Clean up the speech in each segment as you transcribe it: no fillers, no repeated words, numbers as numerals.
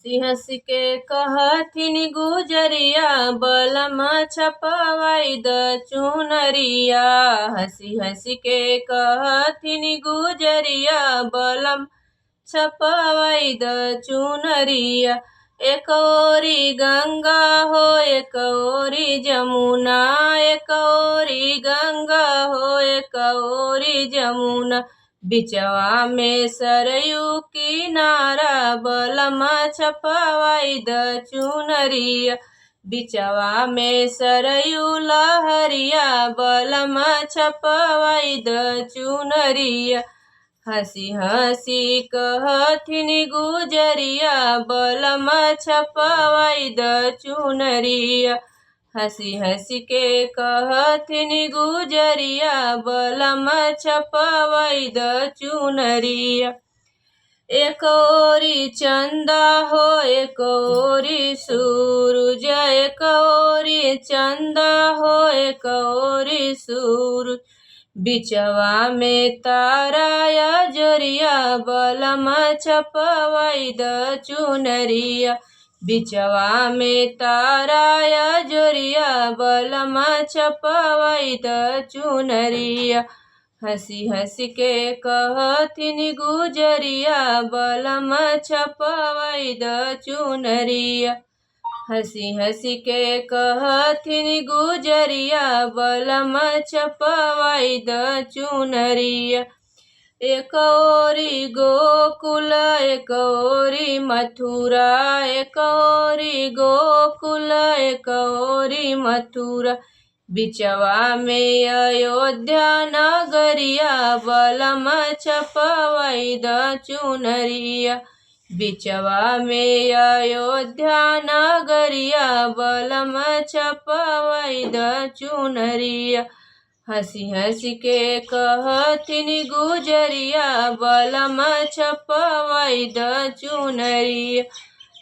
हंसी हंसी के कहथिन गुजरिया बलम छपवाई द चुनरिया। हंसी हंसी के कहथिन गुजरिया बलम छपवाई द चुनरिया। एक ओरी गंगा हो एक ओरी जमुना, एक ओरी गंगा हो एक ओरी जमुना, बिचवा में सरयू किनारा बलम छपवाई द चुनरिया। बिचवा में सरयू लहरिया बलम छपवाई द चुनरिया। हंसी हंसी कहथिन गुजरिया बलम छपवाई द चुनरिया। हंसी हंसी के कहथिन गुजरिया बलम छपवाई द चुनरिया। एक ओरी चंदा हो एक ओरी सूरज, एक ओरी चंदा हो एक ओरी सूरज, बिचवा में तारा अजोरिया बलम छपवाई द चुनरिया। बिचवा में तारा अजोरिया बलम छपवाई द चुनरिया। हंसी हंसी के कहथिन गुजरिया बलम छपवाई द चुनरिया। हंसी हंसी के कहथिन गुजरिया बलम छपवाई द चुनरिया। एक ओरी गोकुल एक ओरी मथुरा, एक ओरी गोकुल एक ओरी मथुरा, बिचवा में अयोध्या नगरिया बलम छपवाई द चुनरिया। बिचवा में अयोध्या नगरिया बलम छपवाई द चुनरिया। हंसी हंसी के कहथिन गुजरिया बलम छपवाई द चुनरिया।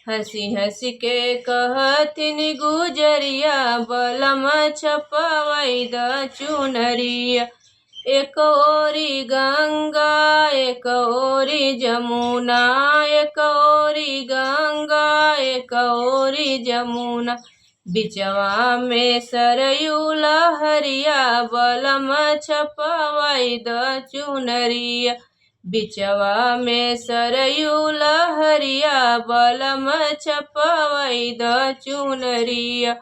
हंसी हंसी के कहथिन गुजरिया बलम छपवाई द चुनरिया। एक ओरी गंगा एक ओरी जमुना, एक ओरी गंगा एक ओरी जमुना, बिचवा में सरयू लहरिया बलम छपवाई द चुनरिया। बिचवा में सरयू लहरिया बलम छपवाई द चुनरिया।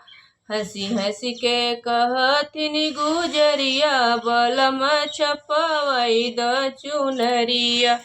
हंसी हंसी के कहथिन गुजरिया बलम छपवाई द चुनरिया।